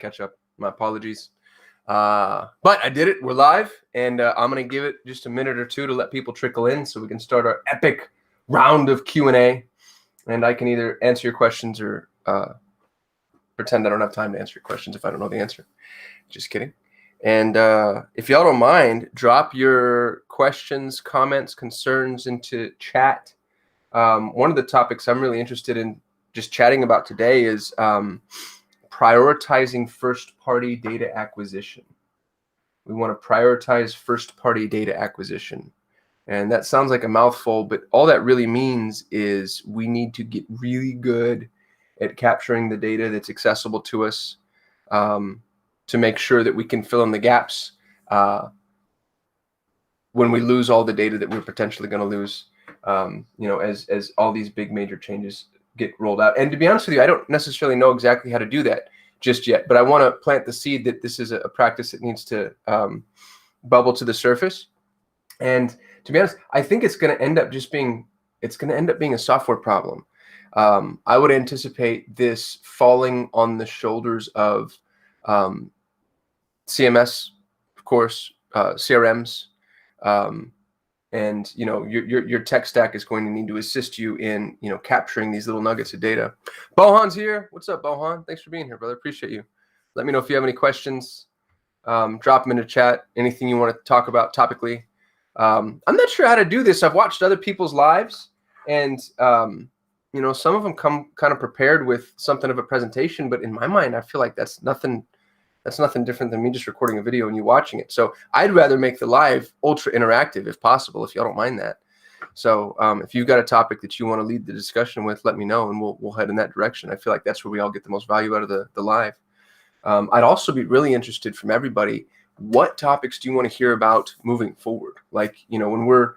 catch up. My apologies. But I did it. We're live, and I'm going to give it just a minute or two to let people trickle in so we can start our epic round of Q&A. And I can either answer your questions or pretend I don't have time to answer your questions if I don't know the answer. Just kidding. And if y'all don't mind, drop your questions, comments, concerns into chat. One of the topics I'm really interested in just chatting about today is prioritizing first-party data acquisition. We want to prioritize first-party data acquisition. And that sounds like a mouthful, but all that really means is we need to get really good at capturing the data that's accessible to us to make sure that we can fill in the gaps when we lose all the data that we're potentially going to lose, as all these big major changes get rolled out. And to be honest with you, I don't necessarily know exactly how to do that just yet, but I want to plant the seed that this is a practice that needs to bubble to the surface. And to be honest, I think it's going to end up being a software problem. I would anticipate this falling on the shoulders of CMS, of course, CRMs, and your tech stack is going to need to assist you in capturing these little nuggets of data. Bohan's here. What's up, Bohan? Thanks for being here, brother. Appreciate you. Let me know if you have any questions. Drop them into chat. Anything you want to talk about topically. I'm not sure how to do this. I've watched other people's lives, and some of them come kind of prepared with something of a presentation. But in my mind, I feel like that's nothing different than me just recording a video and you watching it. So I'd rather make the live ultra interactive if possible, if y'all don't mind that. So if you've got a topic that you want to lead the discussion with, let me know and we'll head in that direction. I feel like that's where we all get the most value out of the live. I'd also be really interested from everybody, what topics do you want to hear about moving forward? Like, when we're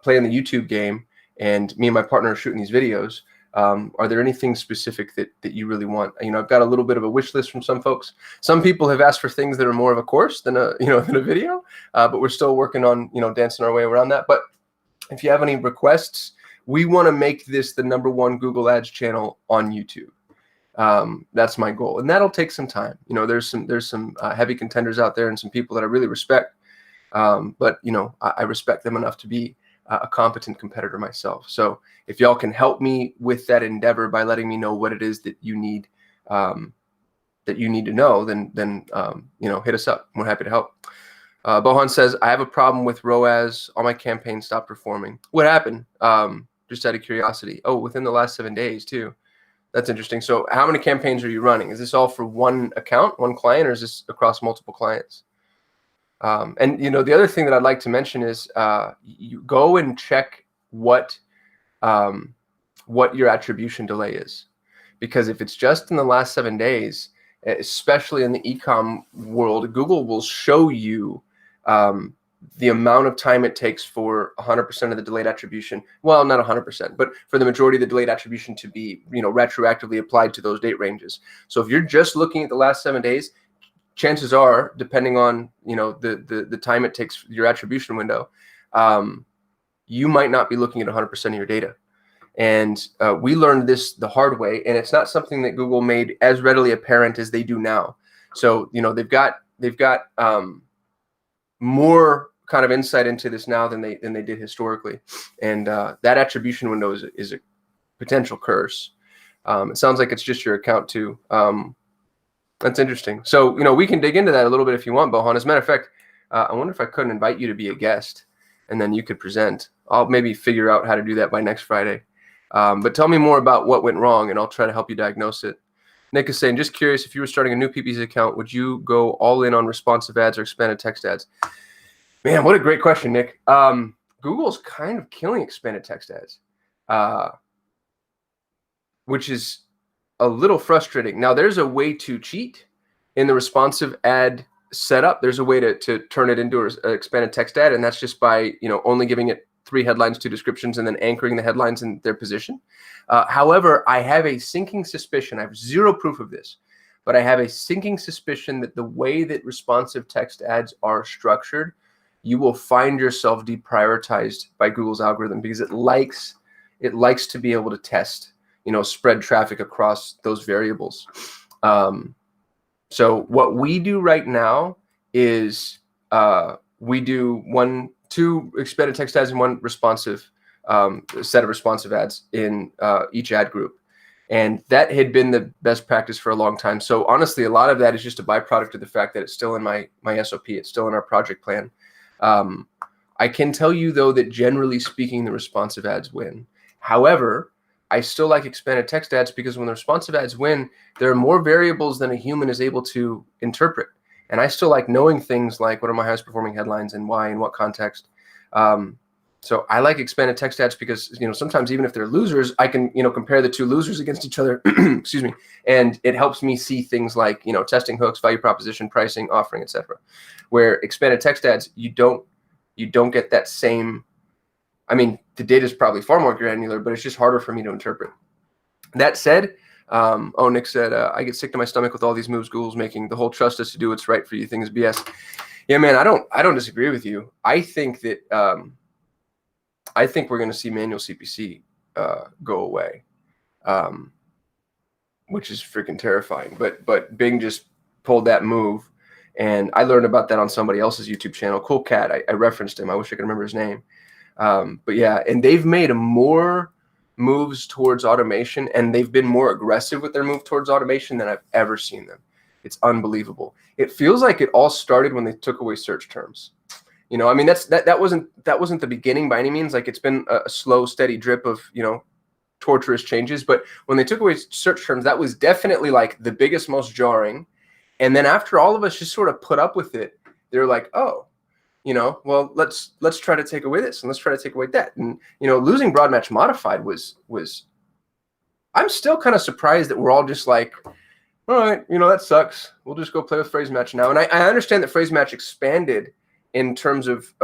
playing the YouTube game and me and my partner are shooting these videos, are there anything specific that you really want? I've got a little bit of a wish list from some folks. Some people have asked for things that are more of a course than a video, but we're still working on, dancing our way around that. But if you have any requests, we want to make this the #1 Google Ads channel on YouTube. That's my goal, and that'll take some time. There's some heavy contenders out there and some people that I really respect, but I respect them enough to be a competent competitor myself. So if y'all can help me with that endeavor by letting me know what it is that you need to know, then hit us up. We're happy to help. Bohan says, I have a problem with Roas. All my campaigns stopped performing. What happened? Just out of curiosity. Oh, within the last 7 days too. That's interesting. So how many campaigns are you running? Is this all for one account, one client, or is this across multiple clients? And the other thing that I'd like to mention is you go and check what your attribution delay is, because if it's just in the last 7 days, especially in the e-com world, Google will show you the amount of time it takes for 100% of the delayed attribution. Well, not 100%, but for the majority of the delayed attribution to be retroactively applied to those date ranges. So if you're just looking at the last 7 days, chances are, depending on the time it takes your attribution window, you might not be looking at 100% of your data. And we learned this the hard way, and it's not something that Google made as readily apparent as they do now. So they've got more kind of insight into this now than they did historically, and that attribution window is a potential curse. It sounds like it's just your account too. That's interesting. So, we can dig into that a little bit if you want, Bohan. As a matter of fact, I wonder if I couldn't invite you to be a guest and then you could present. I'll maybe figure out how to do that by next Friday. But tell me more about what went wrong and I'll try to help you diagnose it. Nick is saying, just curious, if you were starting a new PPC account, would you go all in on responsive ads or expanded text ads? Man, what a great question, Nick. Google's kind of killing expanded text ads, which is a little frustrating. Now, there's a way to cheat in the responsive ad setup. There's a way to turn it into an expanded text ad, and that's just by only giving it 3 headlines, 2 descriptions, and then anchoring the headlines in their position. However, I have a sinking suspicion. I have zero proof of this, but I have a sinking suspicion that the way that responsive text ads are structured, you will find yourself deprioritized by Google's algorithm because it likes to be able to test, spread traffic across those variables. So what we do right now is we do 2 expanded text ads and 1 responsive set of responsive ads in each ad group. And that had been the best practice for a long time. So honestly, a lot of that is just a byproduct of the fact that it's still in my SOP. It's still in our project plan. I can tell you, though, that generally speaking, the responsive ads win. However, I still like expanded text ads because when the responsive ads win, there are more variables than a human is able to interpret. And I still like knowing things like what are my highest performing headlines and why, in what context. So I like expanded text ads because, sometimes even if they're losers, I can, compare the 2 losers against each other, excuse me. And it helps me see things like, testing hooks, value proposition, pricing, offering, etc. Where expanded text ads, you don't get that same. I mean, the data is probably far more granular, but it's just harder for me to interpret. That said, Nick said, I get sick to my stomach with all these moves Google's making. The whole trust us to do what's right for you thing is BS. Yeah, man, I don't disagree with you. I think that we're going to see manual CPC go away, which is freaking terrifying. But Bing just pulled that move, and I learned about that on somebody else's YouTube channel. Cool cat. I referenced him. I wish I could remember his name. But yeah, and they've made more moves towards automation, and they've been more aggressive with their move towards automation than I've ever seen them. It's unbelievable. It feels like it all started when they took away search terms. I mean, that wasn't the beginning by any means. Like, it's been a slow, steady drip of, torturous changes. But when they took away search terms, that was definitely like the biggest, most jarring. And then after all of us just sort of put up with it, they're like, oh, well, let's try to take away this and let's try to take away that. And, losing broad match modified was I'm still kind of surprised that we're all just like, all right, that sucks. We'll just go play with phrase match now. And I understand that phrase match expanded in terms of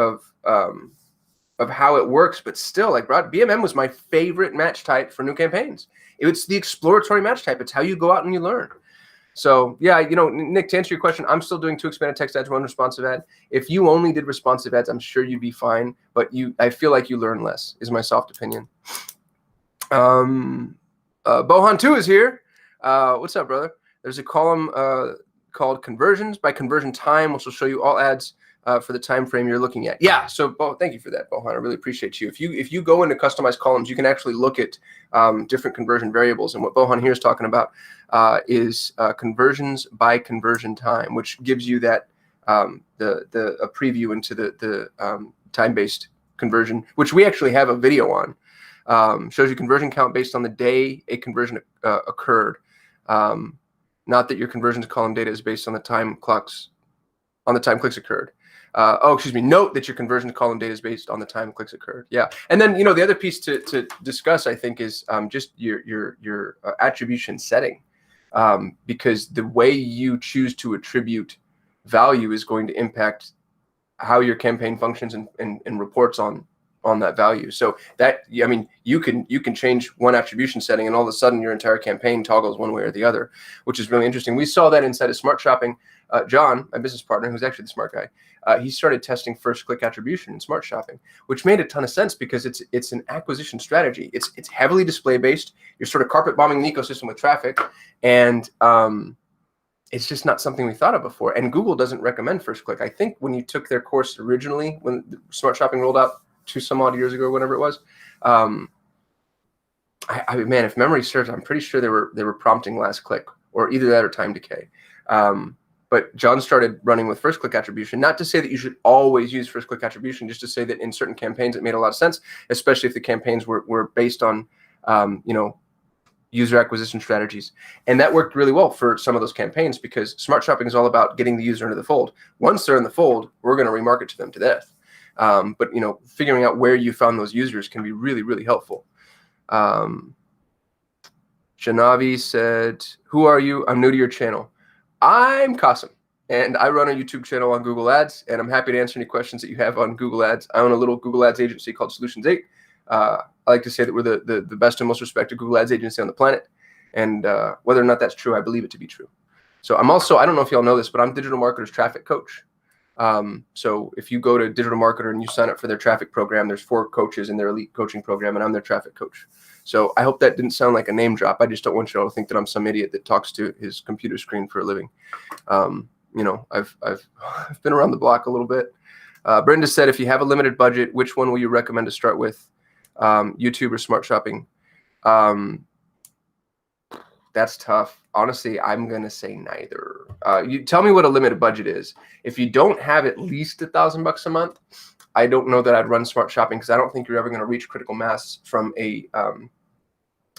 how it works, but still, like, BMM was my favorite match type for new campaigns. It's the exploratory match type. It's how you go out and you learn. So yeah, Nick, to answer your question, I'm still doing 2 expanded text ads, 1 responsive ad. If you only did responsive ads, I'm sure you'd be fine, but I feel like you learn less, is my soft opinion. Bohan 2 is here. What's up, brother? There's a column called conversions by conversion time, which will show you all ads for the time frame you're looking at. Yeah, so thank you for that, Bohan. I really appreciate you. If you go into customized columns, you can actually look at different conversion variables. And what Bohan here is talking about is conversions by conversion time, which gives you that a preview into the time-based conversion, which we actually have a video on. Shows you conversion count based on the day a conversion occurred. Not that your conversions column data is based on the time clicks occurred. Note that your conversion column data is based on the time clicks occurred. Yeah, and then the other piece to discuss, I think, is just your attribution setting, because the way you choose to attribute value is going to impact how your campaign functions and reports on that value. So that, I mean, you can change one attribution setting, and all of a sudden your entire campaign toggles one way or the other, which is really interesting. We saw that inside of Smart Shopping. John, my business partner, who's actually the smart guy, he started testing first click attribution in Smart Shopping, which made a ton of sense because it's an acquisition strategy. It's heavily display based. You're sort of carpet bombing the ecosystem with traffic, and it's just not something we thought of before. And Google doesn't recommend first click. I think when you took their course originally, when Smart Shopping rolled out 2 some odd years ago, whenever it was, man, if memory serves, I'm pretty sure they were prompting last click, or either that or time decay. But John started running with first click attribution, not to say that you should always use first click attribution, just to say that in certain campaigns it made a lot of sense, especially if the campaigns were based on user acquisition strategies. And that worked really well for some of those campaigns because Smart Shopping is all about getting the user into the fold. Once they're in the fold, we're going to remarket to them to death. But figuring out where you found those users can be really, really helpful. Janavi said, "Who are you? I'm new to your channel." I'm Kasim, and I run a YouTube channel on Google Ads, and I'm happy to answer any questions that you have on Google Ads. I own a little Google Ads agency called Solutions 8. I like to say that we're the best and most respected Google Ads agency on the planet, and whether or not that's true, I believe it to be true. So I'm also, I don't know if y'all know this, but I'm Digital Marketer's traffic coach. So if you go to Digital Marketer and you sign up for their traffic program, there's 4 coaches in their elite coaching program, and I'm their traffic coach. So I hope that didn't sound like a name drop. I just don't want you all to think that I'm some idiot that talks to his computer screen for a living. I've been around the block a little bit. Brenda said, if you have a limited budget, which one will you recommend to start with? YouTube or Smart Shopping? That's tough. Honestly, I'm going to say neither. You tell me what a limited budget is. If you don't have at least $1,000 a month, I don't know that I'd run Smart Shopping, because I don't think you're ever going to reach critical mass from a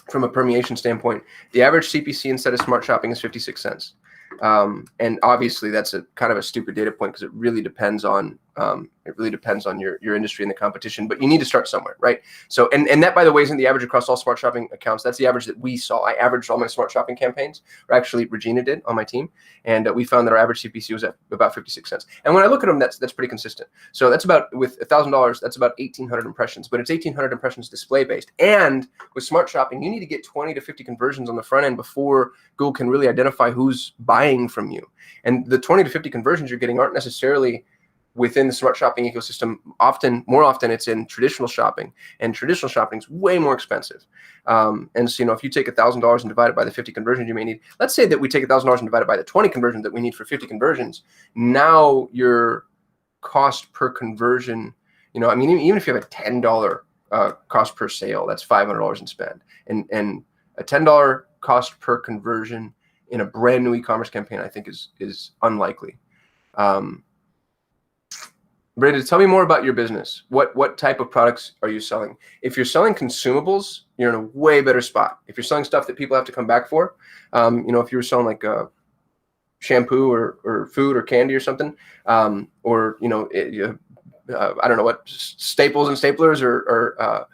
permeation standpoint. The average CPC inside of Smart Shopping is 56 cents. And obviously that's a kind of a stupid data point, because it really depends on your industry and the competition, but you need to start somewhere, right? So, and that, by the way, isn't the average across all Smart Shopping accounts. That's the average that we saw. I averaged all my Smart Shopping campaigns, or actually Regina did on my team. And we found that our average CPC was at about 56 cents. And when I look at them, that's pretty consistent. So that's about, with $1,000, that's about 1,800 impressions, but it's 1,800 impressions display based. And with Smart Shopping, you need to get 20 to 50 conversions on the front end before Google can really identify who's buying from you. And the 20 to 50 conversions you're getting aren't necessarily within the Smart Shopping ecosystem. More often it's in traditional shopping, and traditional shopping is way more expensive. And so, if you take $1,000 and divide it by the 50 conversions you may need, let's say that we take $1,000 and divide it by the 20 conversions that we need for 50 conversions. Now your cost per conversion, even if you have a $10 cost per sale, that's $500 in spend. And a $10 cost per conversion in a brand new e-commerce campaign, I think is unlikely. Brenda, tell me more about your business. What type of products are you selling? If you're selling consumables, you're in a way better spot. If you're selling stuff that people have to come back for, if you were selling like shampoo or food or candy or something, or I don't know what, staples and staplers or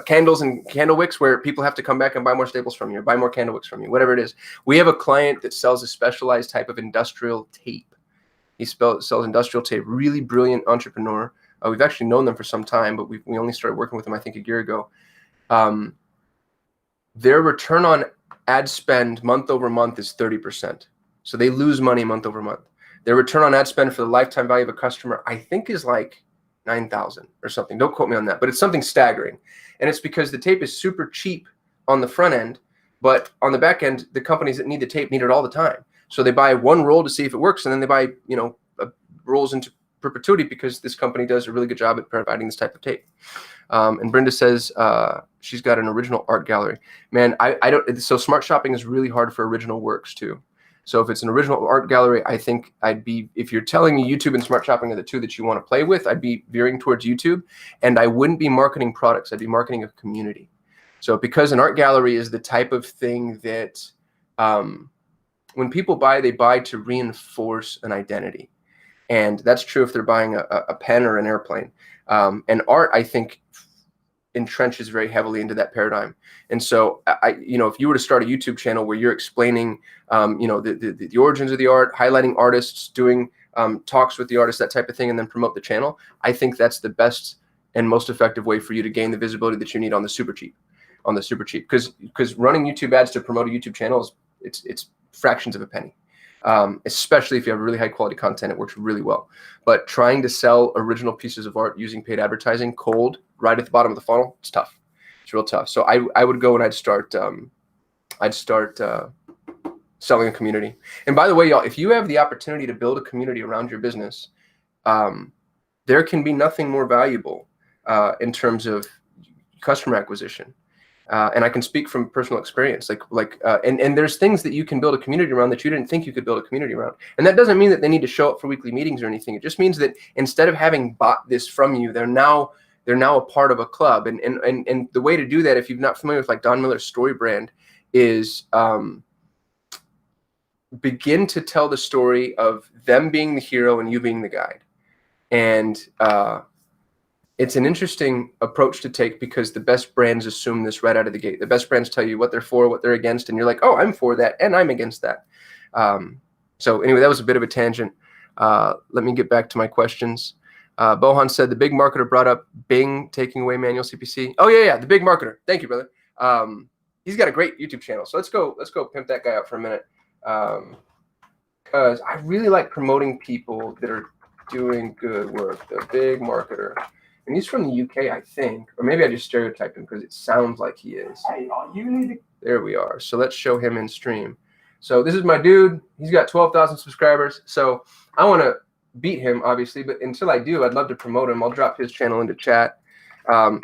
candles and candle wicks, where people have to come back and buy more staples from you, or buy more candle wicks from you, whatever it is. We have a client that sells a specialized type of industrial tape. He sells industrial tape, really brilliant entrepreneur. We've actually known them for some time, but we only started working with them, I think, a year ago. Their return on ad spend month over month is 30%. So they lose money month over month. Their return on ad spend for the lifetime value of a customer, I think, is like 9,000 or something. Don't quote me on that, but it's something staggering. And it's because the tape is super cheap on the front end, but on the back end, the companies that need the tape need it all the time. So they buy one roll to see if it works, and then they buy, rolls into perpetuity, because this company does a really good job at providing this type of tape. And Brenda says she's got an original art gallery. Man, I don't. So Smart Shopping is really hard for original works too. So if it's an original art gallery, I think if you're telling me YouTube and Smart Shopping are the two that you want to play with, I'd be veering towards YouTube, and I wouldn't be marketing products. I'd be marketing a community. So because an art gallery is the type of thing that, when people buy, they buy to reinforce an identity. And that's true if they're buying a pen or an airplane. And art, I think, entrenches very heavily into that paradigm. And so, if you were to start a YouTube channel where you're explaining, the origins of the art, highlighting artists, doing talks with the artists, that type of thing, and then promote the channel, I think that's the best and most effective way for you to gain the visibility that you need on the super cheap. Because running YouTube ads to promote a YouTube channel it's fractions of a penny. Especially if you have really high quality content, it works really well. But trying to sell original pieces of art using paid advertising cold right at the bottom of the funnel, it's tough. It's real tough. So I would go and I'd start selling a community. And by the way, y'all, if you have the opportunity to build a community around your business, there can be nothing more valuable in terms of customer acquisition. And I can speak from personal experience, and there's things that you can build a community around that you didn't think you could build a community around. And that doesn't mean that they need to show up for weekly meetings or anything. It just means that instead of having bought this from you, they're now a part of a club. And the way to do that, if you're not familiar with like Don Miller's story brand, is begin to tell the story of them being the hero and you being the guide. And it's an interesting approach to take, because the best brands assume this right out of the gate. The best brands tell you what they're for, what they're against, and you're like, oh, I'm for that, and I'm against that. So anyway, that was a bit of a tangent. Let me get back to my questions. Bohan said the big marketer brought up Bing taking away manual CPC. Oh yeah, the big marketer. Thank you, brother. He's got a great YouTube channel. So let's go pimp that guy out for a minute. Because I really like promoting people that are doing good work, the big marketer. And he's from the UK, I think. Or maybe I just stereotyped him because it sounds like he is. Hey, you need to... There we are. So let's show him in stream. So this is my dude. He's got 12,000 subscribers. So I want to beat him, obviously. But until I do, I'd love to promote him. I'll drop his channel into chat.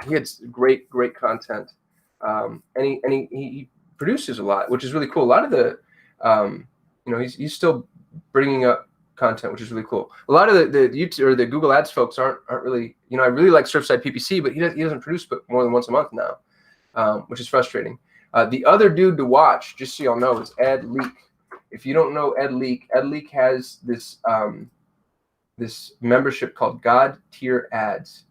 He had great content. And he produces a lot, which is really cool. A lot of the, he's still bringing up content, which is really cool. A lot of the YouTube or the Google Ads folks aren't really, I really like Surfside PPC, but he doesn't produce but more than once a month now, which is frustrating. The other dude to watch, just so y'all know, is Ed Leak. If you don't know Ed Leak has this this membership called God Tier Ads,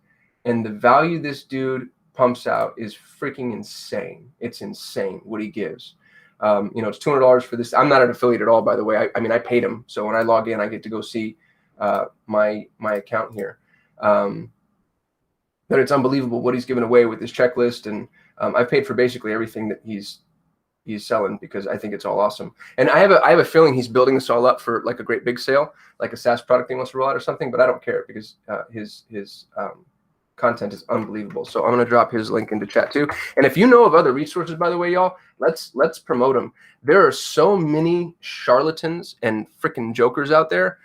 and the value this dude pumps out is freaking insane. It's insane what he gives. It's $200 for this. I'm not an affiliate at all, by the way. I mean, I paid him, so when I log in, I get to go see my account here. But it's unbelievable what he's given away with this checklist, and I paid for basically everything that he's selling because I think it's all awesome. And I have a feeling he's building this all up for like a great big sale, like a SaaS product he wants to roll out or something. But I don't care because his content is unbelievable. So I'm going to drop his link into chat too. And if you know of other resources, by the way, y'all, let's promote them. There are so many charlatans and freaking jokers out there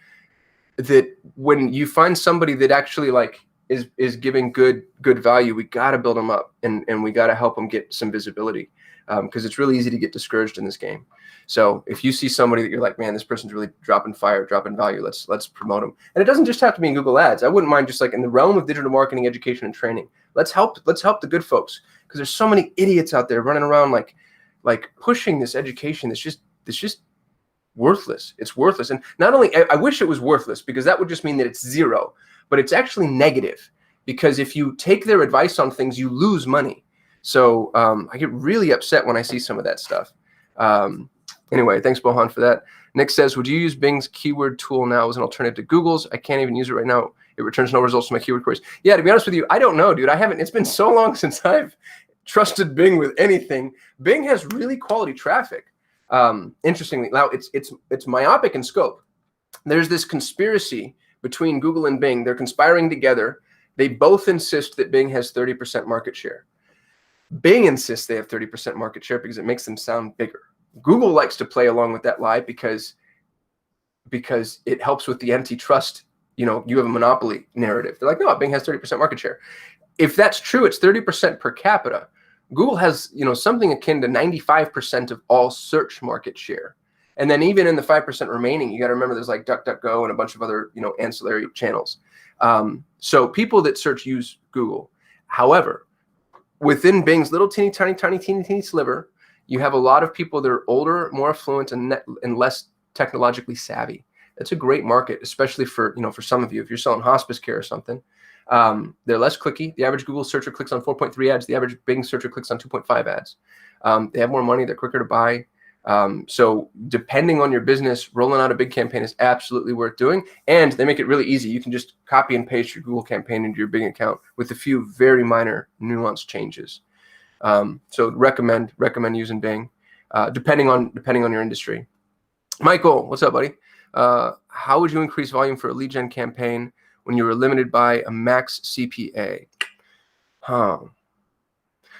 that when you find somebody that actually like is giving good value, we got to build them up and we got to help them get some visibility because it's really easy to get discouraged in this game. So if you see somebody that you're like, man, this person's really dropping value, let's promote them. And it doesn't just have to be in Google Ads. I wouldn't mind just like in the realm of digital marketing, education, and training. Let's help the good folks because there's so many idiots out there running around like pushing this education that's just worthless. It's worthless. And not only, I wish it was worthless because that would just mean that it's zero, but it's actually negative because if you take their advice on things, you lose money. So I get really upset when I see some of that stuff. Anyway, thanks, Bohan, for that. Nick says, would you use Bing's keyword tool now as an alternative to Google's? I can't even use it right now. It returns no results to my keyword queries. Yeah, to be honest with you, I don't know, dude. It's been so long since I've trusted Bing with anything. Bing has really quality traffic. Interestingly, now it's myopic in scope. There's this conspiracy between Google and Bing. They're conspiring together. They both insist that Bing has 30% market share. Bing insists they have 30% market share because it makes them sound bigger. Google likes to play along with that lie because it helps with the antitrust, you have a monopoly narrative. They're like, no, Bing has 30% market share. If that's true, it's 30% per capita. Google has, something akin to 95% of all search market share. And then even in the 5% remaining, you got to remember there's like DuckDuckGo and a bunch of other, ancillary channels. So people that search use Google. However, within Bing's little teeny sliver, you have a lot of people that are older, more affluent, and less technologically savvy. That's a great market, especially for some of you. If you're selling hospice care or something, they're less clicky. The average Google searcher clicks on 4.3 ads. The average Bing searcher clicks on 2.5 ads. They have more money. They're quicker to buy. So depending on your business, rolling out a big campaign is absolutely worth doing. And they make it really easy. You can just copy and paste your Google campaign into your Bing account with a few very minor nuanced changes. So recommend using Bing, depending on your industry. Michael, what's up, buddy? How would you increase volume for a lead gen campaign when you were limited by a max CPA?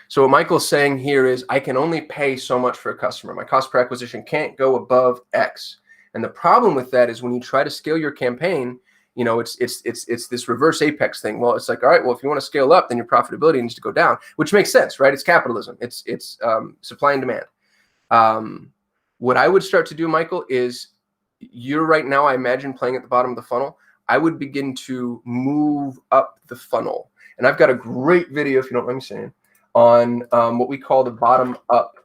So what Michael's saying here is I can only pay so much for a customer. My cost per acquisition can't go above X. And the problem with that is when you try to scale your campaign, it's this reverse apex thing. Well, it's like, all right, well, if you want to scale up, then your profitability needs to go down, which makes sense, right? It's capitalism. It's supply and demand. What I would start to do, Michael, is you're right now, I imagine, playing at the bottom of the funnel. I would begin to move up the funnel. And I've got a great video, if you don't mind me saying, on what we call the bottom up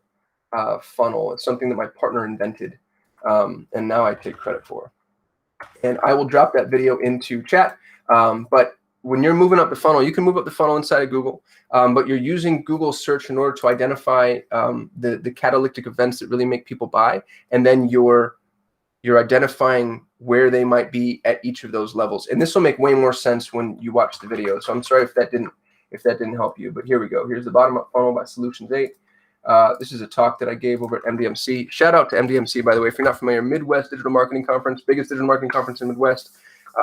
funnel. It's something that my partner invented, and now I take credit for. And I will drop that video into chat. But when you're moving up the funnel, you can move up the funnel inside of Google, but you're using Google search in order to identify the catalytic events that really make people buy. And then you're identifying where they might be at each of those levels. And this will make way more sense when you watch the video. So I'm sorry if that didn't help you, but here we go. Here's the bottom up funnel by Solutions 8. This is a talk that I gave over at MDMC. Shout out to MDMC, by the way. If you're not familiar, Midwest Digital Marketing Conference, biggest digital marketing conference in the Midwest.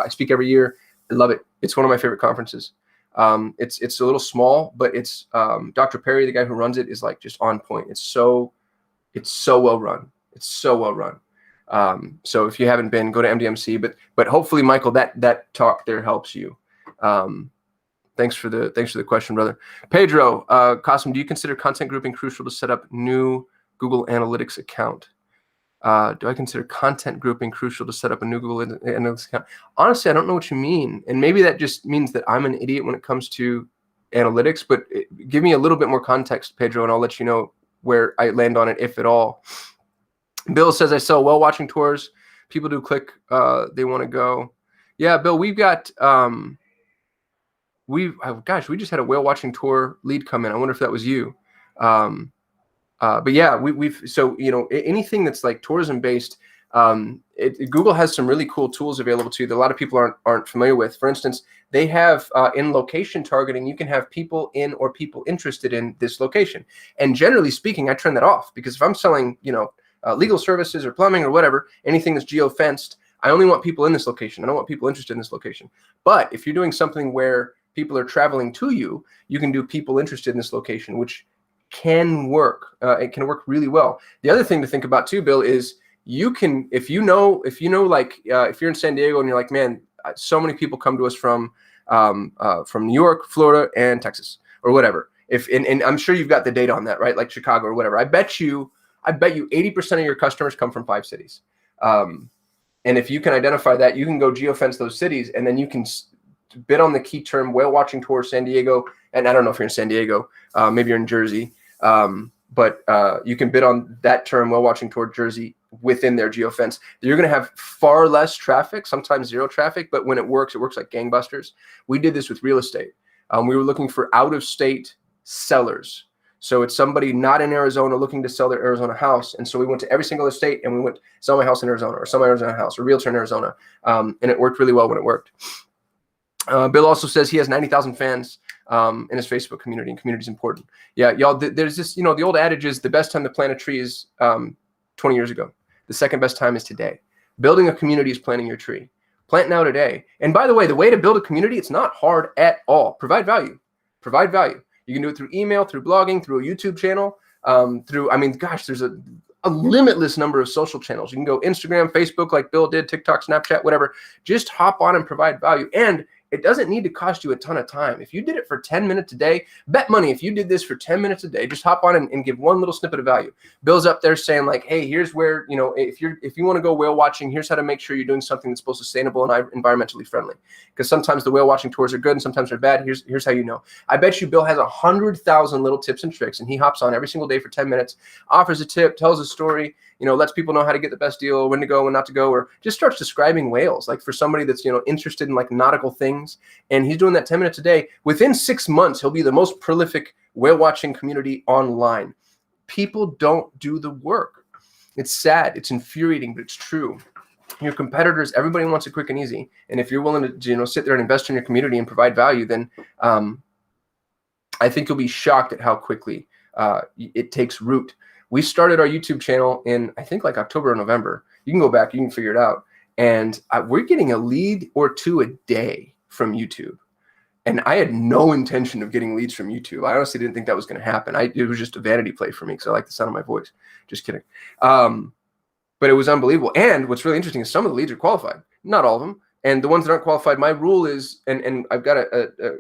I speak every year. I love it. It's one of my favorite conferences. It's a little small, but it's Dr. Perry, the guy who runs it, is like just on point. It's so well run. It's so well run. So if you haven't been, go to MDMC. But hopefully, Michael, that talk there helps you. Thanks for the question, brother. Pedro, Kasim, do you consider content grouping crucial to set up new Google Analytics account? Do I consider content grouping crucial to set up a new Google Analytics account? Honestly, I don't know what you mean. And maybe that just means that I'm an idiot when it comes to analytics, but give me a little bit more context, Pedro, and I'll let you know where I land on it, if at all. Bill says, I sell whale watching tours. People do click, they want to go. Yeah, Bill, we've got, we just had a whale watching tour lead come in. I wonder if that was you. But yeah, so, you know, anything that's like tourism based, Google has some really cool tools available to you that a lot of people aren't familiar with. For instance, they have in location targeting, you can have people in or people interested in this location. And generally speaking, I turn that off, because if I'm selling, you know, legal services or plumbing or whatever, anything that's geo-fenced, I only want people in this location. I don't want people interested in this location. But if you're doing something where people are traveling to you, you can do people interested in this location, which can work. It can work really well. The other thing to think about too, Bill, is you can, if you know, like if you're in San Diego and you're like, man, so many people come to us from New York, Florida, and Texas, or whatever. And I'm sure you've got the data on that, right? Like Chicago or whatever. I bet you 80% of your customers come from 5 cities. And if you can identify that, you can go geofence those cities, and then you can bid on the key term whale watching tour San Diego. And I don't know if you're in San Diego, maybe you're in Jersey, but you can bid on that term whale watching tour Jersey within their geofence. You're going to have far less traffic, sometimes zero traffic, but when it works like gangbusters. We did this with real estate. We were looking for out-of-state sellers. So it's somebody not in Arizona looking to sell their Arizona house. And so we went to every single state and we went, sell my house in Arizona, or sell my Arizona house, or realtor in Arizona. And it worked really well when it worked. Bill also says he has 90,000 fans in his Facebook community, and community is important. Yeah, y'all, there's this, you know, the old adage is the best time to plant a tree is 20 years ago. The second best time is today. Building a community is planting your tree. Plant now today. And by the way, the way to build a community, it's not hard at all. Provide value. Provide value. You can do it through email, through blogging, through a YouTube channel, I mean, gosh, there's a limitless number of social channels. You can go Instagram, Facebook, like Bill did, TikTok, Snapchat, whatever. Just hop on and provide value. And it doesn't need to cost you a ton of time. If you did it for 10 minutes a day, bet money, if you did this for 10 minutes a day, just hop on and give one little snippet of value. Bill's up there saying like, hey, here's where, you know, if you want to go whale watching, here's how to make sure you're doing something that's both sustainable and environmentally friendly. Because sometimes the whale watching tours are good and sometimes they're bad. Here's how you know. I bet you Bill has 100,000 little tips and tricks, and he hops on every single day for 10 minutes, offers a tip, tells a story, you know, lets people know how to get the best deal, when to go, when not to go, or just starts describing whales. Like for somebody that's, you know, interested in like nautical things, and he's doing that 10 minutes a day, within 6 months, he'll be the most prolific whale watching community online. People don't do the work. It's sad. It's infuriating, but it's true. Your competitors, everybody wants it quick and easy. And if you're willing to, you know, sit there and invest in your community and provide value, then I think you'll be shocked at how quickly it takes root. We started our YouTube channel in, I think, like October or November. You can go back, you can figure it out. And we're getting a lead or two a day from YouTube. And I had no intention of getting leads from YouTube. I honestly didn't think that was going to happen. It was just a vanity play for me because I like the sound of my voice. Just kidding. But it was unbelievable. And what's really interesting is some of the leads are qualified. Not all of them. And the ones that aren't qualified, my rule is, and I've got a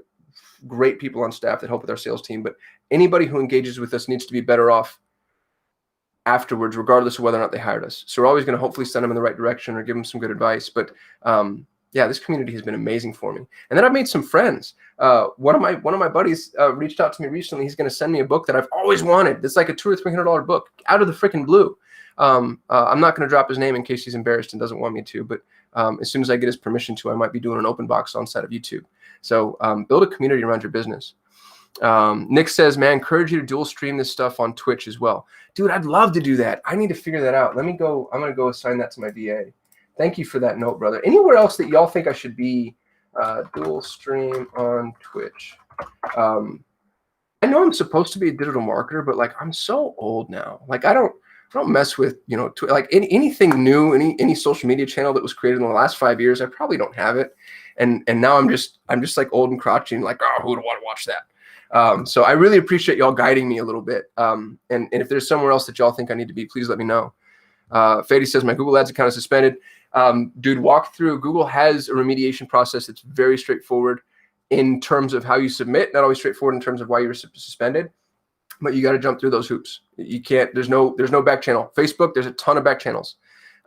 great people on staff that help with our sales team, but anybody who engages with us needs to be better off afterwards, regardless of whether or not they hired us. So we're always going to hopefully send them in the right direction or give them some good advice. But yeah, this community has been amazing for me. And then I've made some friends. One of my buddies reached out to me recently. He's going to send me a book that I've always wanted. It's like a $200 or $300 book out of the freaking blue. I'm not going to drop his name in case he's embarrassed and doesn't want me to, but as soon as I get his permission to, I might be doing an open box on site of YouTube. So build a community around your business. Nick says, man, I encourage you to dual stream this stuff on Twitch as well. Dude, I'd love to do that. I need to figure that out. Let me go. I'm going to go assign that to my VA. Thank you for that note, brother. Anywhere else that y'all think I should be dual stream on Twitch? I know I'm supposed to be a digital marketer, but like I'm so old now. Like I don't don't mess with, you know, like anything new, any social media channel that was created in the last 5 years. I probably don't have it. And now I'm just like old and crotchety and like, oh, who would want to watch that? So I really appreciate y'all guiding me a little bit. And if there's somewhere else that y'all think I need to be, please let me know. Fady says my Google Ads account is suspended. Dude, walk through. Google has a remediation process that's very straightforward in terms of how you submit, not always straightforward in terms of why you were suspended, but you got to jump through those hoops. You can't, there's no back channel. Facebook, there's a ton of back channels.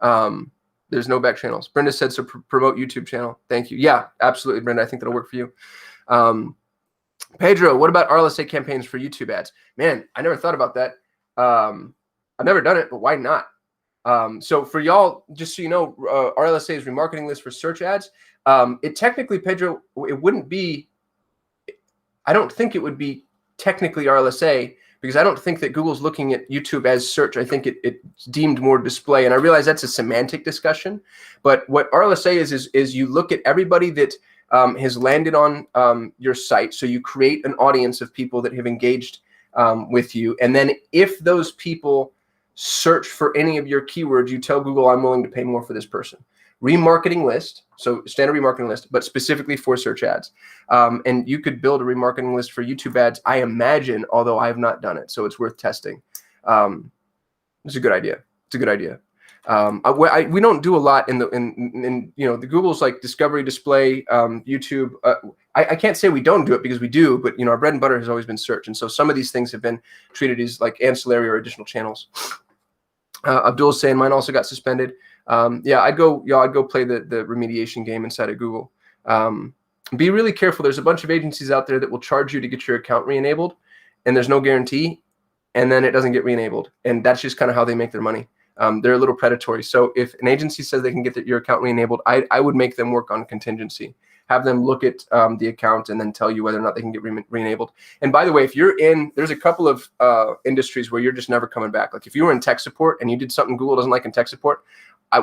There's no back channels. Brenda said, so promote YouTube channel. Thank you. Yeah, absolutely, Brenda. I think that'll work for you. Pedro, what about Rlsa campaigns for YouTube ads? Man, I never thought about that. I've never done it, but why not? So for y'all, just so you know, Rlsa is remarketing list for search ads. It technically, Pedro, it wouldn't be, I don't think it would be technically Rlsa, because I don't think that Google's looking at YouTube as search. I think it's deemed more display. And I realize that's a semantic discussion, but what Rlsa is you look at everybody that has landed on your site. So you create an audience of people that have engaged with you. And then if those people search for any of your keywords, you tell Google, I'm willing to pay more for this person. Remarketing list, so standard remarketing list, but specifically for search ads. And you could build a remarketing list for YouTube ads, I imagine, although I have not done it, so it's worth testing. It's a good idea. It's a good idea. We don't do a lot in you know, the Google's like discovery, display, YouTube. I can't say we don't do it, because we do, but you know, our bread and butter has always been search, and so some of these things have been treated as like ancillary or additional channels. Abdul's saying mine also got suspended. Yeah, I'd go play the remediation game inside of Google. Be really careful. There's a bunch of agencies out there that will charge you to get your account re-enabled, and there's no guarantee, and then it doesn't get re-enabled, and that's just kind of how they make their money. They're a little predatory. So if an agency says they can get your account re-enabled, I would make them work on contingency. Have them look at the account and then tell you whether or not they can get re-enabled. And by the way, if you're in, there's a couple of industries where you're just never coming back. Like if you were in tech support and you did something Google doesn't like in tech support,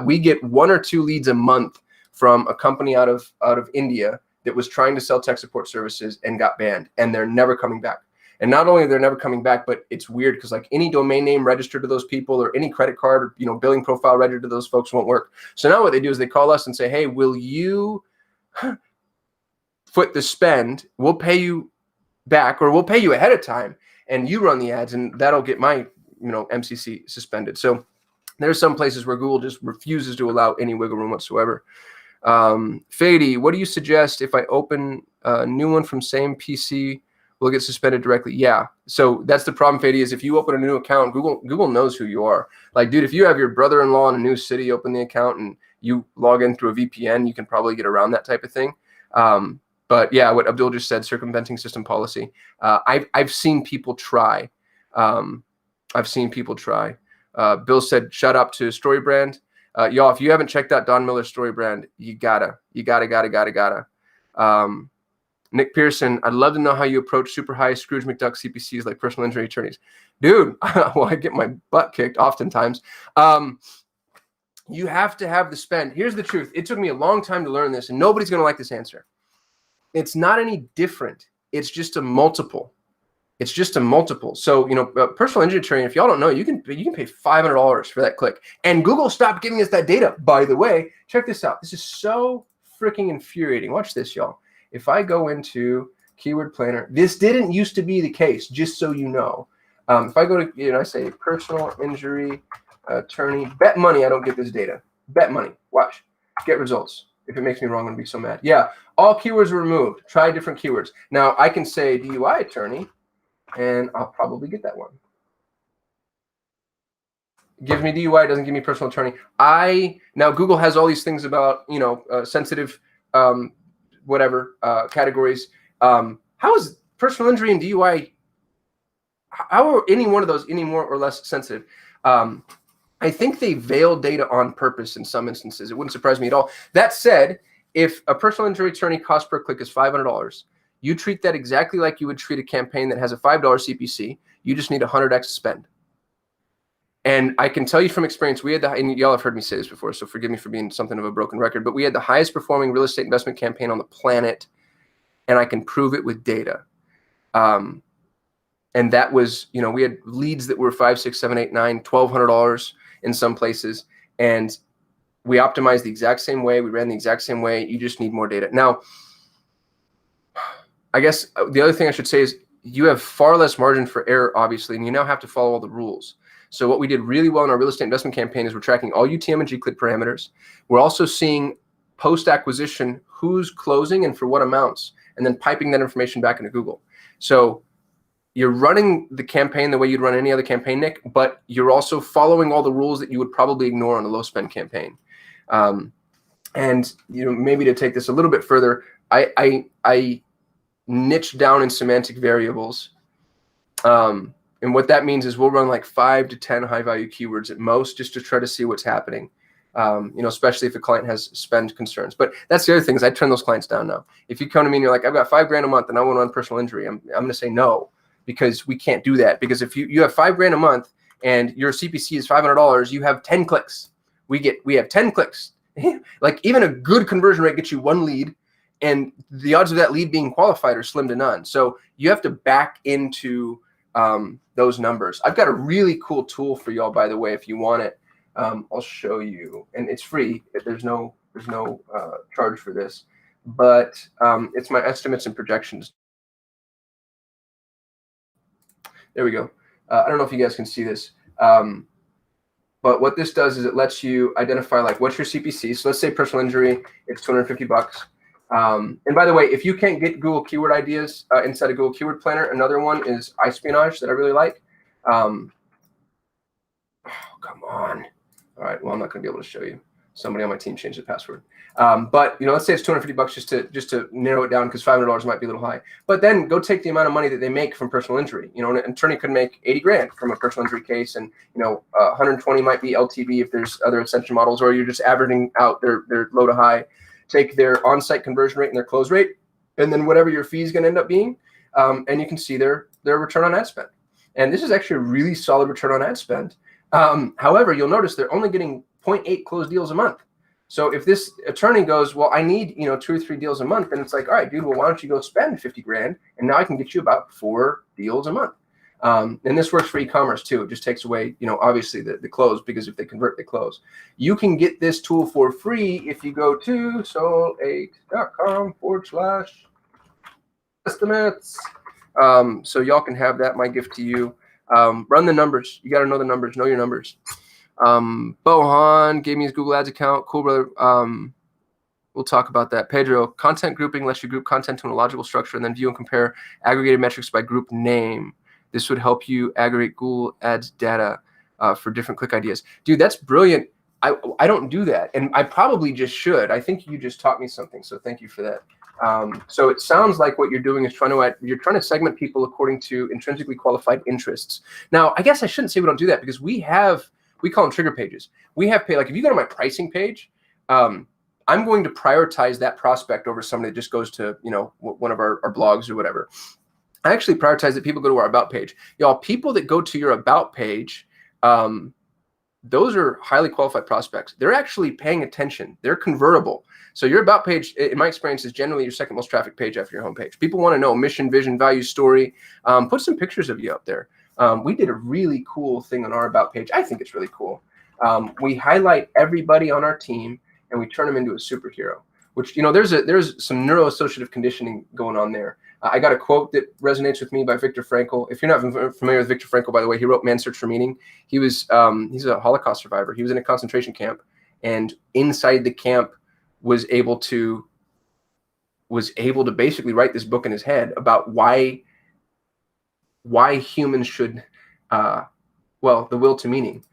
we get 1 or 2 leads a month from a company out of India that was trying to sell tech support services and got banned, and they're never coming back. And not only they're never coming back, but it's weird because like any domain name registered to those people or any credit card or, you know, billing profile registered to those folks won't work. So now what they do is they call us and say, hey, will you foot the spend? We'll pay you back, or we'll pay you ahead of time, and you run the ads, and that'll get my, you know, MCC suspended. So there's some places where Google just refuses to allow any wiggle room whatsoever. Fady, what do you suggest if I open a new one from same PC? Will it get suspended directly? Yeah. So that's the problem, Fady, is if you open a new account, Google knows who you are. Like, dude, if you have your brother-in-law in a new city open the account and you log in through a VPN, you can probably get around that type of thing. But yeah, what Abdul just said, circumventing system policy. I've seen people try. I've seen people try. Bill said, shut up to StoryBrand. Y'all, if you haven't checked out Don Miller's StoryBrand, you gotta. Nick Pearson, I'd love to know how you approach super high Scrooge McDuck CPCs like personal injury attorneys. Dude, well, I get my butt kicked oftentimes. You have to have the spend. Here's the truth. It took me a long time to learn this, and nobody's going to like this answer. It's not any different. It's just a multiple. It's just a multiple. So, you know, personal injury attorney, if y'all don't know, you can pay $500 for that click. And Google stopped giving us that data, by the way. Check this out. This is so freaking infuriating. Watch this, y'all. If I go into Keyword Planner, this didn't used to be the case, just so you know. If I go to, you know, I say personal injury attorney, bet money I don't get this data. Bet money. Watch. Get results. If it makes me wrong, I'm going to be so mad. Yeah, all keywords are removed. Try different keywords. Now, I can say DUI attorney, and I'll probably get that one. It gives me DUI, doesn't give me personal attorney. Now, Google has all these things about, you know, sensitive whatever categories. How is personal injury and DUI, how are any one of those any more or less sensitive? I think they veil data on purpose in some instances. It wouldn't surprise me at all. That said, if a personal injury attorney cost per click is $500, you treat that exactly like you would treat a campaign that has a $5 CPC. You just need 100x spend. And I can tell you from experience, we had and y'all have heard me say this before, so forgive me for being something of a broken record, but we had the highest performing real estate investment campaign on the planet, and I can prove it with data. And that was, we had leads that were $5, $6, $7, $8, $9, $1,200 in some places. And we optimized the exact same way. We ran the exact same way. You just need more data. Now, I guess the other thing I should say is you have far less margin for error, obviously, and you now have to follow all the rules. So what we did really well in our real estate investment campaign is we're tracking all UTM and GCLID parameters. We're also seeing post-acquisition who's closing and for what amounts, and then piping that information back into Google. So you're running the campaign the way you'd run any other campaign, Nick, but you're also following all the rules that you would probably ignore on a low-spend campaign. And maybe to take this a little bit further, I niche down in semantic variables. And what that means is we'll run like 5 to 10 high-value keywords at most just to try to see what's happening. Especially if a client has spend concerns. But that's the other thing is I turn those clients down now. If you come to me and you're like, I've got $5,000 a month and I want to run personal injury, I'm going to say no, because we can't do that. Because if you have $5,000 a month and your CPC is $500, you have 10 clicks. We have 10 clicks. Like even a good conversion rate gets you 1 lead, and the odds of that lead being qualified are slim to none. So you have to back into those numbers. I've got a really cool tool for y'all, by the way, if you want it. I'll show you, and it's free. There's no charge for this, but it's my estimates and projections. There we go. I don't know if you guys can see this, but what this does is it lets you identify like what's your CPC. So let's say personal injury, it's $250. And by the way, if you can't get Google keyword ideas inside of Google Keyword Planner, another one is espionage that I really like. Oh, come on. All right, well, I'm not going to be able to show you. Somebody on my team changed the password. But let's say it's $250 just to narrow it down, because $500 might be a little high. But then go take the amount of money that they make from personal injury. An attorney could make $80,000 from a personal injury case, and 120 might be LTV if there's other ascension models, or you're just averaging out their low to high. Take their on-site conversion rate and their close rate, and then whatever your fee is going to end up being, and you can see their return on ad spend. And this is actually a really solid return on ad spend. However, you'll notice they're only getting 0.8 closed deals a month. So if this attorney goes, well, I need 2 or 3 deals a month, then it's like, all right, dude, well, why don't you go spend $50,000, and now I can get you about 4 deals a month. And this works for e-commerce too. It just takes away, obviously the close, because if they convert, they close. You can get this tool for free if you go to soul8.com/estimates. So y'all can have that, my gift to you. Run the numbers. You got to know the numbers. Know your numbers. Bohan gave me his Google Ads account. Cool, brother. We'll talk about that. Pedro, content grouping lets you group content to a logical structure and then view and compare aggregated metrics by group name. This would help you aggregate Google Ads data for different click ideas. Dude, that's brilliant. I don't do that, and I probably just should. I think you just taught me something, so thank you for that. So it sounds like what you're doing is you're trying to segment people according to intrinsically qualified interests. Now, I guess I shouldn't say we don't do that, because we call them trigger pages. We have like if you go to my pricing page, I'm going to prioritize that prospect over somebody that just goes to one of our blogs or whatever. I actually prioritize that people go to our about page. Y'all, people that go to your about page, those are highly qualified prospects. They're actually paying attention. They're convertible. So your about page, in my experience, is generally your second most traffic page after your homepage. People want to know mission, vision, value, story. Put some pictures of you up there. We did a really cool thing on our about page. I think it's really cool. We highlight everybody on our team and we turn them into a superhero, which, there's some neuroassociative conditioning going on there. I got a quote that resonates with me by Viktor Frankl. If you're not familiar with Viktor Frankl, by the way, he wrote Man's Search for Meaning. He's a Holocaust survivor. He was in a concentration camp, and inside the camp was able to basically write this book in his head about why humans should, the will to meaning.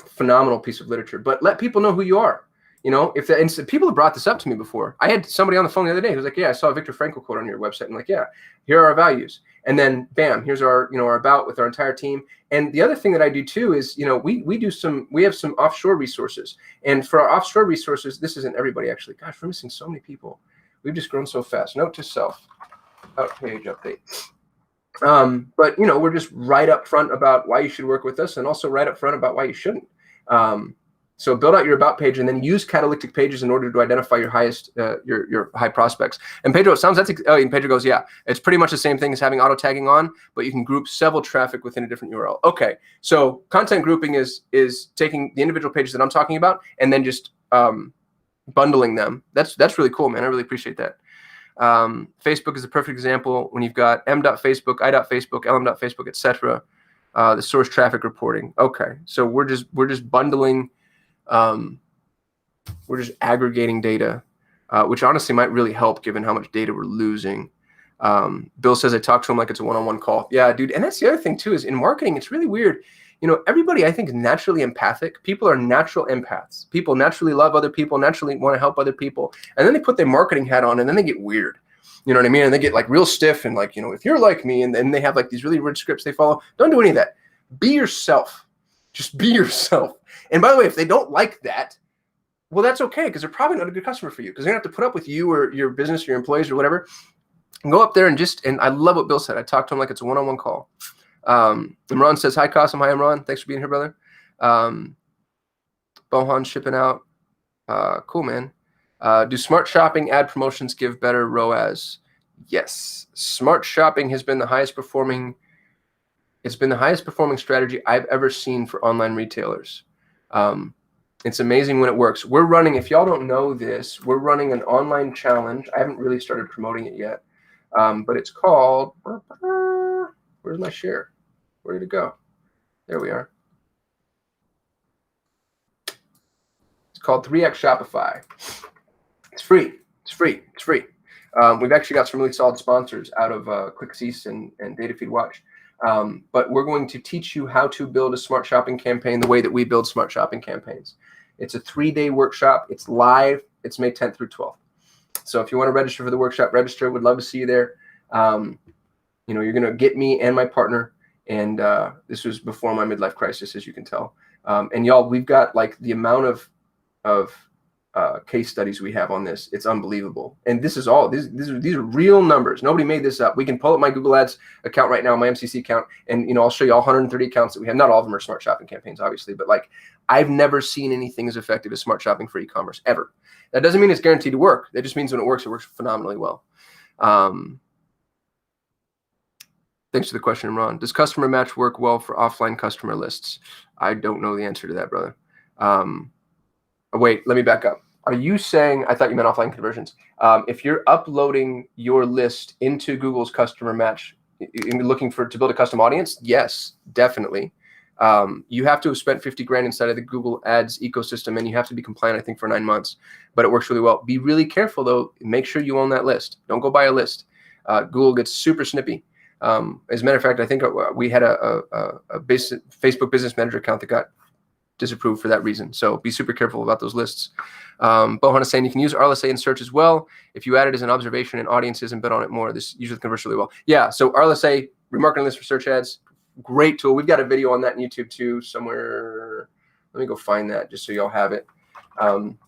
Phenomenal piece of literature, but let people know who you are. And people have brought this up to me before. I had somebody on the phone the other day who was like, yeah, I saw a Viktor Frankl quote on your website. I'm like, yeah, here are our values. And then bam, here's our about with our entire team. And the other thing that I do too is, we have some offshore resources. And for our offshore resources, this isn't everybody actually. Gosh, we're missing so many people. We've just grown so fast. Note to self, about page update. But we're just right up front about why you should work with us, and also right up front about why you shouldn't. So build out your about page and then use catalytic pages in order to identify your highest, your high prospects. And Pedro, it sounds and Pedro goes, yeah, it's pretty much the same thing as having auto tagging on, but you can group several traffic within a different URL. Okay, so content grouping is taking the individual pages that I'm talking about and then just bundling them. That's really cool, man. I really appreciate that. Facebook is a perfect example when you've got m.facebook, i.facebook, lm.facebook, etc. The source traffic reporting. Okay, so we're just bundling. We're just aggregating data, which honestly might really help given how much data we're losing. Bill says I talk to him like it's a one-on-one call. Yeah, dude. And that's the other thing too, is in marketing, it's really weird. You know, everybody I think is naturally empathic. People are natural empaths. People naturally love other people, naturally want to help other people. And then they put their marketing hat on and then they get weird. You know what I mean? And they get like real stiff and like, you know, if you're like me, and then they have like these really rich scripts they follow. Don't do any of that. Be yourself. Just be yourself. And by the way, if they don't like that, well, that's okay, because they're probably not a good customer for you, because they're going to have to put up with you or your business, your employees or whatever. And go up there and I love what Bill said. I talked to him like it's a one-on-one call. Imran says, hi, Kasim. Hi, Imran. Thanks for being here, brother. Bohan shipping out. Cool, man. Do smart shopping ad promotions give better ROAS? Yes. Smart shopping has been the highest performing. It's been the highest performing strategy I've ever seen for online retailers. It's amazing when it works. We're running, if y'all don't know this, we're running an online challenge. I haven't really started promoting it yet, but it's called, where's my share? Where did it go? There we are. It's called 3X Shopify. It's free. It's free. It's free. We've actually got some really solid sponsors out of ClickCease and DataFeed Watch. But we're going to teach you how to build a smart shopping campaign the way that we build smart shopping campaigns. It's a 3-day workshop. It's live. It's May 10th through 12th. So if you want to register for the workshop, register. Would love to see you there. You know, you're going to get me and my partner. And this was before my midlife crisis, as you can tell. And y'all, we've got like the amount of case studies we have on this. It's unbelievable. And this is all, these are real numbers. Nobody made this up. We can pull up my Google Ads account right now, my MCC account, and you know, I'll show you all 130 accounts that we have. Not all of them are smart shopping campaigns, obviously, but like I've never seen anything as effective as smart shopping for e-commerce ever. That doesn't mean it's guaranteed to work. That just means when it works phenomenally well. Thanks for the question, Ron. Does customer match work well for offline customer lists? I don't know the answer to that, brother. Wait, let me back up. Are you saying, I thought you meant offline conversions. If you're uploading your list into Google's customer match, looking to build a custom audience, yes, definitely. You have to have spent 50 grand inside of the Google Ads ecosystem, and you have to be compliant, I think, for 9 months, but it works really well. Be really careful though. Make sure you own that list. Don't go buy a list. Google gets super snippy. As a matter of fact, I think we had a Facebook Business Manager account that got disapproved for that reason. So be super careful about those lists. Bohan is saying you can use Rlsa in search as well. If you add it as an observation in audiences and bet on it more, this usually converts really well. Yeah, so Rlsa, remarketing list for search ads, great tool. We've got a video on that in YouTube too somewhere. Let me go find that just so y'all have it. I don't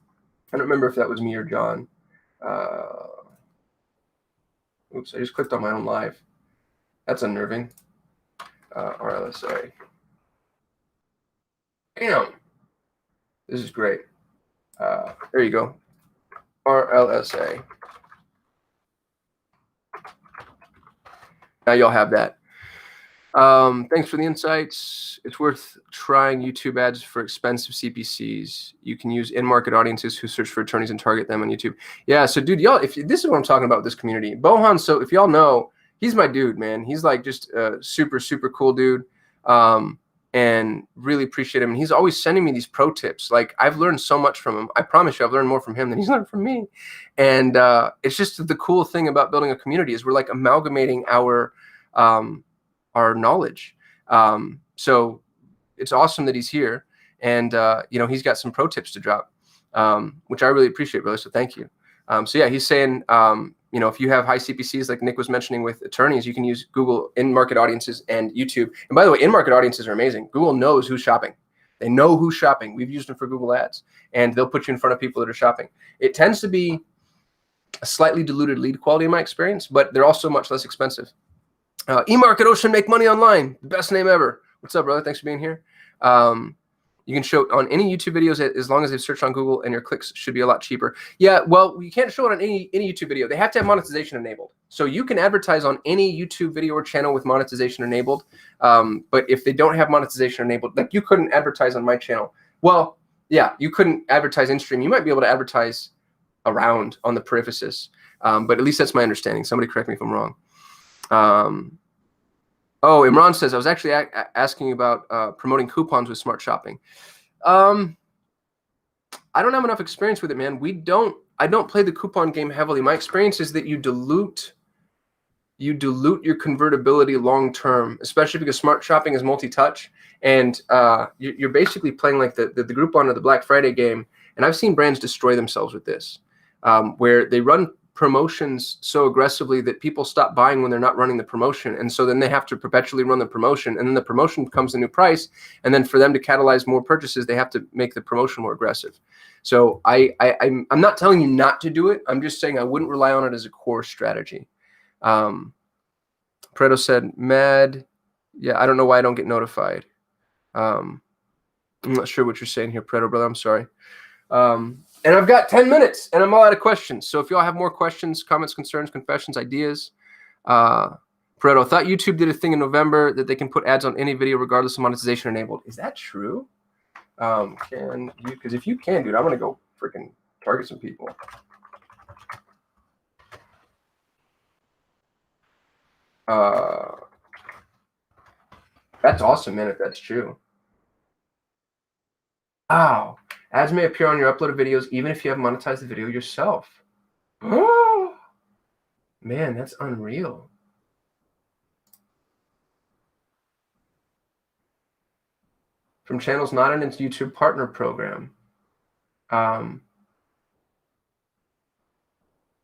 remember if that was me or John. Oops, I just clicked on my own live. That's unnerving. Rlsa. Damn. This is great. There you go. Rlsa. Now y'all have that. Thanks for the insights. It's worth trying YouTube ads for expensive CPCs. You can use in-market audiences who search for attorneys and target them on YouTube. Yeah, so dude, y'all, if this is what I'm talking about with this community. Bohan, so if y'all know, he's my dude, man. He's like just a super, super cool dude. And really appreciate him. And he's always sending me these pro tips. Like I've learned so much from him. I promise you I've learned more from him than he's learned from me. And it's just the cool thing about building a community is we're like amalgamating our knowledge. So it's awesome that he's here. And, you know, he's got some pro tips to drop, which I really appreciate, brother. So thank you. So yeah, he's saying, you know, if you have high CPCs, like Nick was mentioning with attorneys, you can use Google in-market audiences and YouTube. And by the way, in-market audiences are amazing. Google knows who's shopping. They know who's shopping. We've used them for Google Ads, and they'll put you in front of people that are shopping. It tends to be a slightly diluted lead quality in my experience, but they're also much less expensive. eMarket Ocean, make money online. The best name ever. What's up, brother? Thanks for being here. You can show it on any YouTube videos as long as they've searched on Google, and your clicks should be a lot cheaper. Yeah, well, you can't show it on any YouTube video. They have to have monetization enabled. So you can advertise on any YouTube video or channel with monetization enabled. But if they don't have monetization enabled, like you couldn't advertise on my channel. Well, yeah, you couldn't advertise in stream. You might be able to advertise around on the peripherasis. But at least that's my understanding. Somebody correct me if I'm wrong. Oh, Imran says, I was actually asking about promoting coupons with Smart Shopping. I don't have enough experience with it, man. I don't play the coupon game heavily. My experience is that you dilute your convertibility long term, especially because Smart Shopping is multi-touch, and you're basically playing like the Groupon or the Black Friday game. And I've seen brands destroy themselves with this, where they run promotions so aggressively that people stop buying when they're not running the promotion, and so then they have to perpetually run the promotion, and then the promotion becomes a new price, and then for them to catalyze more purchases, they have to make the promotion more aggressive. So I'm not telling you not to do it. I'm just saying I wouldn't rely on it as a core strategy. Pareto said, mad. Yeah, I don't know why I don't get notified. I'm not sure what you're saying here, Pareto brother. I'm sorry. And I've got 10 minutes, and I'm all out of questions. So if y'all have more questions, comments, concerns, confessions, ideas, Pareto, thought YouTube did a thing in November that they can put ads on any video regardless of monetization enabled. Is that true? Can you? Because if you can, dude, I'm going to go freaking target some people. That's awesome, man, if that's true. Wow. Ads may appear on your uploaded videos even if you have monetized the video yourself. Oh, man, that's unreal. From channels not in its YouTube partner program. And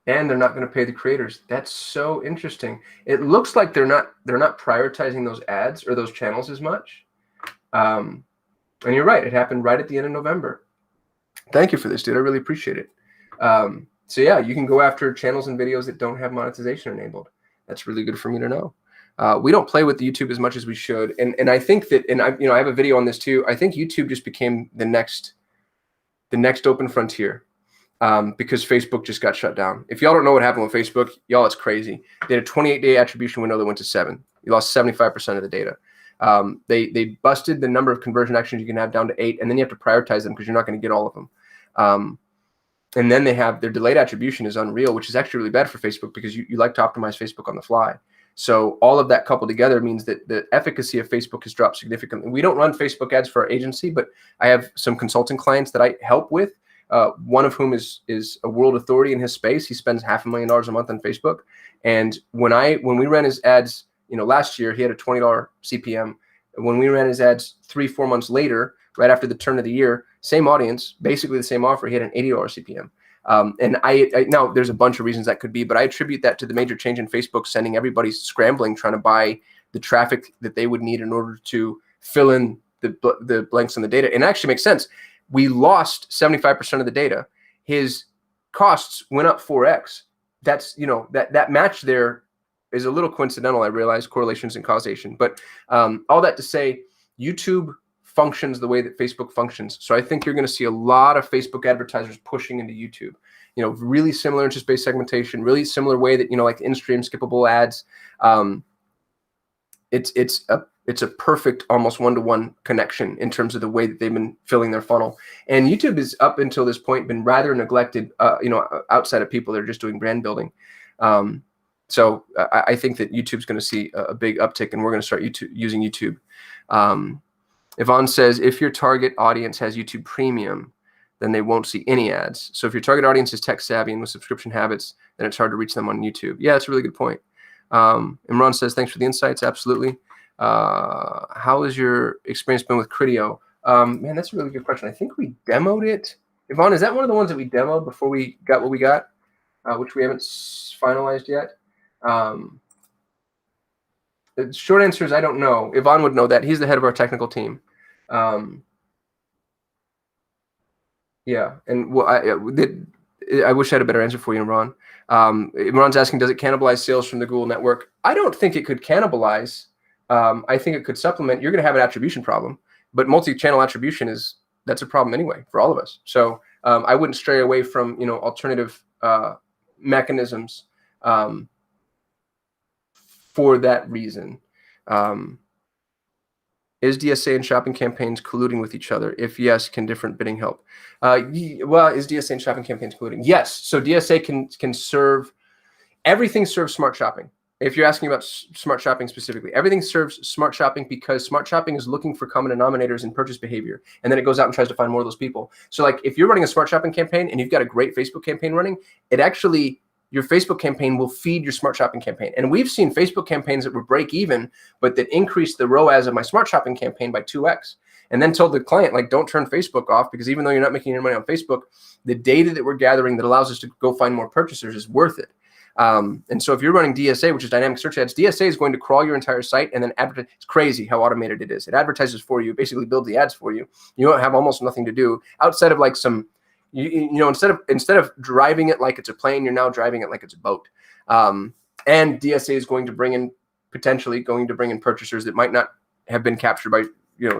they're not going to pay the creators. That's so interesting. It looks like they're not prioritizing those ads or those channels as much. And you're right. It happened right at the end of November. Thank you for this, dude. I really appreciate it. So yeah, you can go after channels and videos that don't have monetization enabled. That's really good for me to know. We don't play with YouTube as much as we should, and I think that, and I have a video on this too. I think YouTube just became the next open frontier, because Facebook just got shut down. If y'all don't know what happened with Facebook, y'all, it's crazy. They had a 28-day attribution window that went to 7. You lost 75% of the data. They busted the number of conversion actions you can have down to 8, and then you have to prioritize them because you're not going to get all of them. And then they have their delayed attribution is unreal, which is actually really bad for Facebook because you like to optimize Facebook on the fly. So all of that coupled together means that the efficacy of Facebook has dropped significantly. We don't run Facebook ads for our agency, but I have some consulting clients that I help with. One of whom is a world authority in his space. He spends $500,000 a month on Facebook. And when we ran his ads, last year he had a $20 CPM. When we ran his ads 3-4 months later, right after the turn of the year, same audience, basically the same offer, he had an $80 CPM. And I now there's a bunch of reasons that could be, but I attribute that to the major change in Facebook sending everybody scrambling, trying to buy the traffic that they would need in order to fill in the blanks in the data. And it actually makes sense. We lost 75% of the data. His costs went up 4x. That's, that match there is a little coincidental. I realize correlations and causation, but all that to say, YouTube functions the way that Facebook functions. So I think you're going to see a lot of Facebook advertisers pushing into YouTube. Really similar interest-based segmentation, really similar way that like in-stream skippable ads. It's a perfect almost one-to-one connection in terms of the way that they've been filling their funnel. And YouTube has up until this point been rather neglected, outside of people that are just doing brand building. So I think that YouTube's going to see a big uptick, and we're going to start using YouTube. Yvonne says, if your target audience has YouTube Premium, then they won't see any ads. So if your target audience is tech savvy and with subscription habits, then it's hard to reach them on YouTube. Yeah, that's a really good point. Imran says, thanks for the insights. Absolutely. How has your experience been with Criteo? Man, that's a really good question. I think we demoed it. Yvonne, is that one of the ones that we demoed before we got what we got, which we haven't finalized yet? The short answer is I don't know. Yvonne would know that. He's the head of our technical team. Yeah, and well, I wish I had a better answer for you, Imran. Imran's asking, does it cannibalize sales from the Google network? I don't think it could cannibalize. I think it could supplement. You're going to have an attribution problem. But multi-channel attribution that's a problem anyway for all of us. So I wouldn't stray away from, alternative mechanisms for that reason. Is DSA and shopping campaigns colluding with each other? If yes, can different bidding help? Well, is DSA and shopping campaigns colluding? Yes. So DSA can serve, everything serves smart shopping. If you're asking about smart shopping specifically, everything serves smart shopping because smart shopping is looking for common denominators in purchase behavior. And then it goes out and tries to find more of those people. So like if you're running a smart shopping campaign and you've got a great Facebook campaign running, your Facebook campaign will feed your smart shopping campaign. And we've seen Facebook campaigns that were break even, but that increased the ROAS of my smart shopping campaign by 2x. And then told the client, like, don't turn Facebook off, because even though you're not making any money on Facebook, the data that we're gathering that allows us to go find more purchasers is worth it. And so if you're running DSA, which is dynamic search ads, DSA is going to crawl your entire site and then advertise. It's crazy how automated it is. It advertises for you, basically builds the ads for you. You don't have almost nothing to do outside of like some, instead of driving it like it's a plane, you're now driving it like it's a boat. And DSA is potentially going to bring in purchasers that might not have been captured by,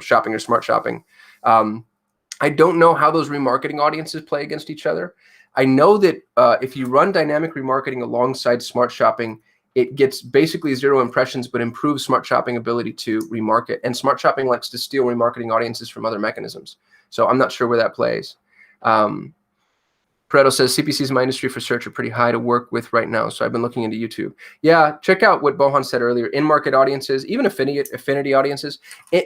shopping or smart shopping. I don't know how those remarketing audiences play against each other. I know that if you run dynamic remarketing alongside smart shopping, it gets basically 0 impressions, but improves smart shopping ability to remarket. And smart shopping likes to steal remarketing audiences from other mechanisms. So I'm not sure where that plays. Pareto says CPCs in my industry for search are pretty high to work with right now. So I've been looking into YouTube. Yeah, check out what Bohan said earlier. In-market audiences, even affinity audiences.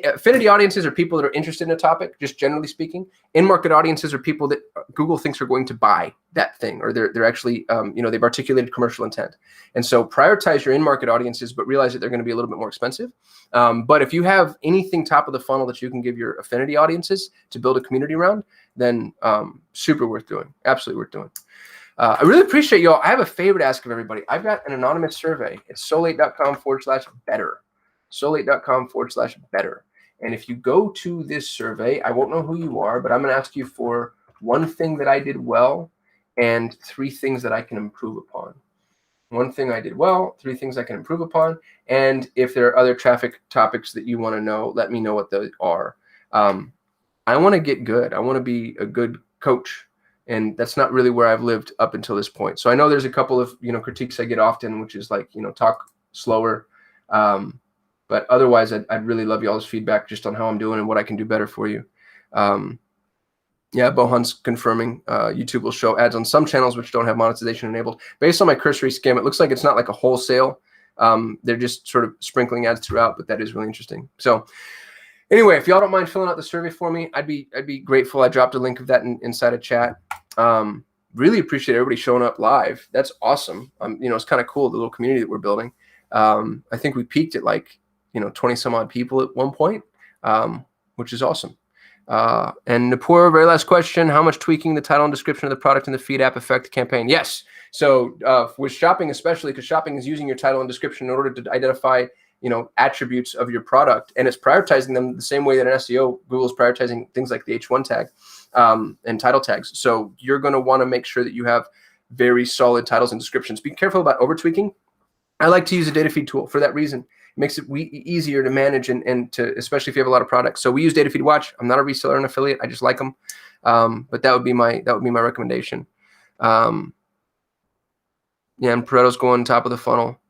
Affinity audiences are people that are interested in a topic, just generally speaking. In-market audiences are people that Google thinks are going to buy that thing, or they're actually, they've articulated commercial intent. And so prioritize your in-market audiences, but realize that they're going to be a little bit more expensive. But if you have anything top of the funnel that you can give your affinity audiences to build a community around, then super worth doing. Absolutely worth doing. I really appreciate y'all. I have a favor to ask of everybody. I've got an anonymous survey. It's solate.com/better. Solate.com/better. And if you go to this survey, I won't know who you are, but I'm going to ask you for one thing that I did well and 3 things that I can improve upon. One thing I did well, 3 things I can improve upon. And if there are other traffic topics that you want to know, let me know what those are. I want to get good. I want to be a good coach. And that's not really where I've lived up until this point. So I know there's a couple of, critiques I get often, which is like, talk slower. But otherwise, I'd really love y'all's feedback just on how I'm doing and what I can do better for you. Yeah, Bohan's confirming YouTube will show ads on some channels which don't have monetization enabled. Based on my cursory skim, it looks like it's not like a wholesale. They're just sort of sprinkling ads throughout, but that is really interesting. So anyway, if y'all don't mind filling out the survey for me, I'd be grateful. I dropped a link of that inside a chat. Really appreciate everybody showing up live. That's awesome. It's kind of cool, the little community that we're building. I think we peaked at like 20 some odd people at one point, which is awesome. And Napur, very last question: how much tweaking the title and description of the product in the feed app affect the campaign? Yes. So with shopping, especially because shopping is using your title and description in order to identify attributes of your product, and it's prioritizing them the same way that in SEO, Google is prioritizing things like the H1 tag and title tags. So you're going to want to make sure that you have very solid titles and descriptions. Be careful about over tweaking. I like to use a data feed tool for that reason. It makes it easier to manage and to, especially if you have a lot of products. So we use Data Feed Watch. I'm not a reseller and affiliate. I just like them. But that would be my recommendation. Yeah, and Pareto's going top of the funnel.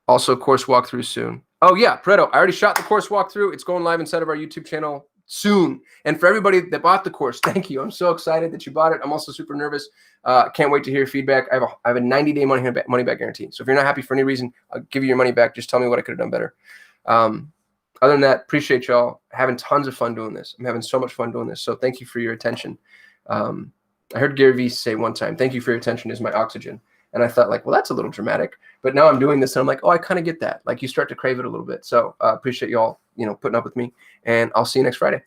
Also, course walkthrough soon. Oh yeah, Pareto, I already shot the course walkthrough. It's going live inside of our YouTube channel soon. And for everybody that bought the course, thank you. I'm so excited that you bought it. I'm also super nervous. Can't wait to hear your feedback. I have a 90-day money back guarantee. So if you're not happy for any reason, I'll give you your money back. Just tell me what I could have done better. Other than that, appreciate y'all. Having tons of fun doing this. I'm having so much fun doing this. So thank you for your attention. I heard Gary Vee say one time, "Thank you for your attention is my oxygen." And I thought like, well, that's a little dramatic. But now I'm doing this and I'm like, oh, I kind of get that. Like you start to crave it a little bit. So appreciate y'all, putting up with me. And I'll see you next Friday.